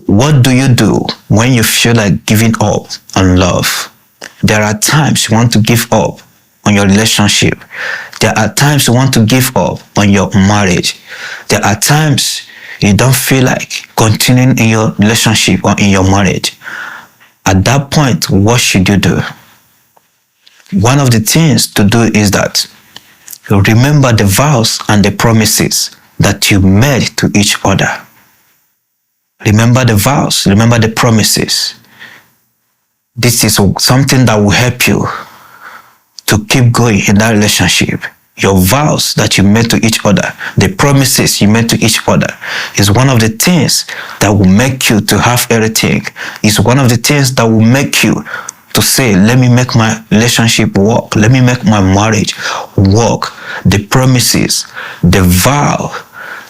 What do you do when you feel like giving up on love? There are times you want to give up on your relationship. There are times you want to give up on your marriage. There are times you don't feel like continuing in your relationship or in your marriage. At that point, what should you do? One of the things to do is that you remember the vows and the promises that you made to each other. Remember the vows, remember the promises. This is something that will help you to keep going in that relationship. Your vows that you made to each other, the promises you made to each other, is one of the things that will make you to have everything. It's one of the things that will make you to say, let me make my relationship work. Let me make my marriage work. The promises, the vow.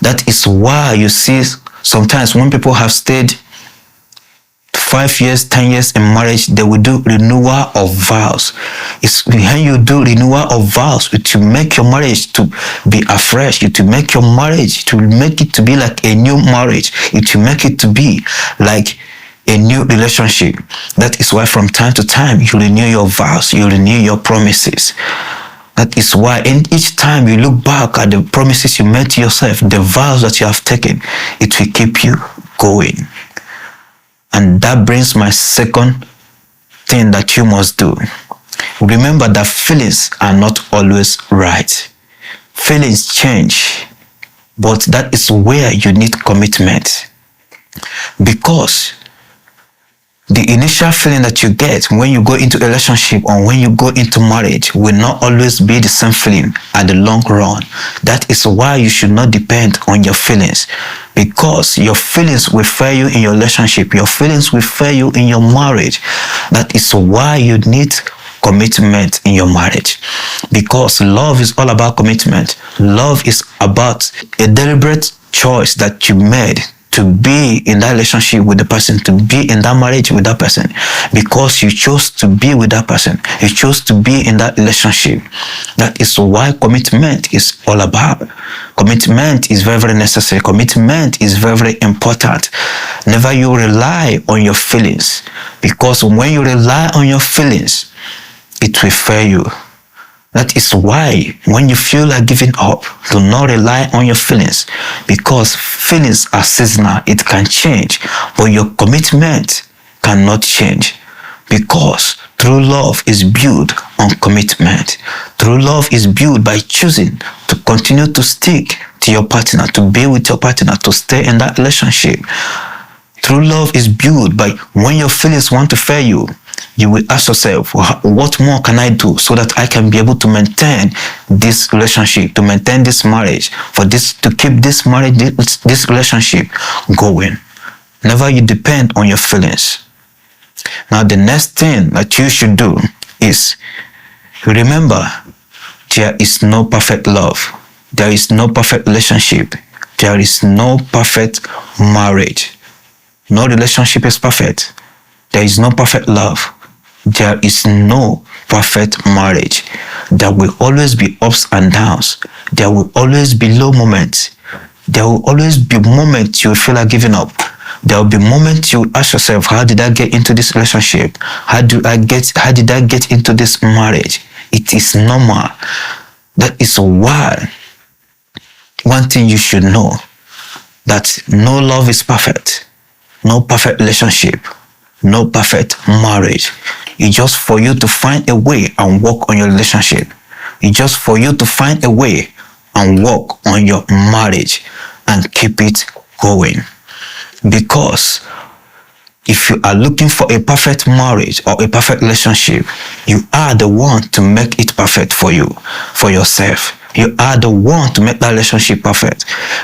That is why you see sometimes when people have stayed 5 years, 10 years in marriage, they will do renewal of vows. It's when you do renewal of vows, it will make your marriage to be afresh. It will make your marriage, to make it to be like a new marriage. It will make it to be like a new relationship. That is why from time to time, you renew your vows, you renew your promises. That is why in each time you look back at the promises you made to yourself, the vows that you have taken, it will keep you going. And that brings my second thing that you must do. Remember that feelings are not always right. Feelings change, but that is where you need commitment. Because the initial feeling that you get when you go into a relationship or when you go into marriage will not always be the same feeling at the long run. That is why you should not depend on your feelings, because your feelings will fail you in your relationship. Your feelings will fail you in your marriage. That is why you need commitment in your marriage, because love is all about commitment. Love is about a deliberate choice that you made to be in that relationship with the person, to be in that marriage with that person, because you chose to be with that person. You chose to be in that relationship. That is why commitment is all about. Commitment is very, very necessary. Commitment is very, very important. Never you rely on your feelings, because when you rely on your feelings, it will fail you. That is why when you feel like giving up, do not rely on your feelings, because feelings are seasonal. It can change, but your commitment cannot change, because true love is built on commitment. True love is built by choosing to continue to stick to your partner, to be with your partner, to stay in that relationship. True love is built by when your feelings want to fail you, you will ask yourself, what more can I do so that I can be able to maintain this relationship, to maintain this marriage, to keep this marriage, this relationship going. Never you depend on your feelings. Now the next thing that you should do is, remember, there is no perfect love. There is no perfect relationship. There is no perfect marriage. No relationship is perfect. There is no perfect love. There is no perfect marriage. There will always be ups and downs. There will always be low moments. There will always be moments you feel like giving up. There will be moments you ask yourself, how did I get into this relationship? How did I get into this marriage? It is normal. That is why one thing you should know, that no love is perfect. No perfect relationship. No perfect marriage. It's just for you to find a way and work on your relationship. It's just for you to find a way and work on your marriage and keep it going. Because if you are looking for a perfect marriage or a perfect relationship, you are the one to make it perfect for you, for yourself. You are the one to make that relationship perfect.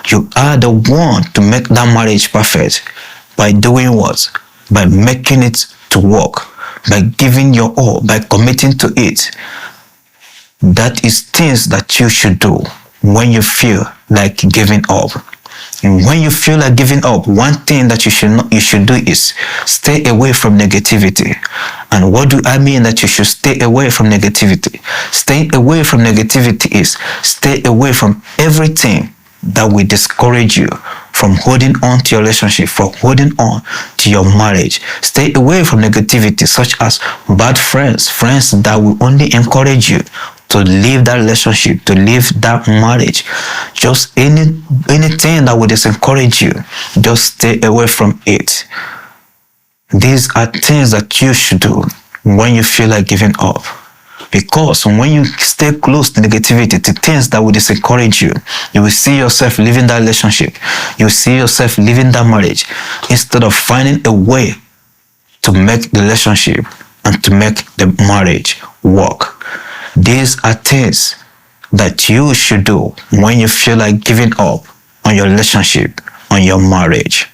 You are the one to make that marriage perfect. By doing what? By making it to work, by giving your all, by committing to it. That is things that you should do when you feel like giving up. And when you feel like giving up, one thing that you should do is stay away from negativity. And what do I mean that you should stay away from negativity? Staying away from negativity is stay away from everything that will discourage you from holding on to your relationship, from holding on to your marriage. Stay away from negativity such as bad friends, friends that will only encourage you to leave that relationship, to leave that marriage. Just anything that would disencourage you, just stay away from it. These are things that you should do when you feel like giving up. Because when you stay close to negativity, to things that will disencourage you, you will see yourself leaving that relationship. You will see yourself leaving that marriage instead of finding a way to make the relationship and to make the marriage work. These are things that you should do when you feel like giving up on your relationship, on your marriage.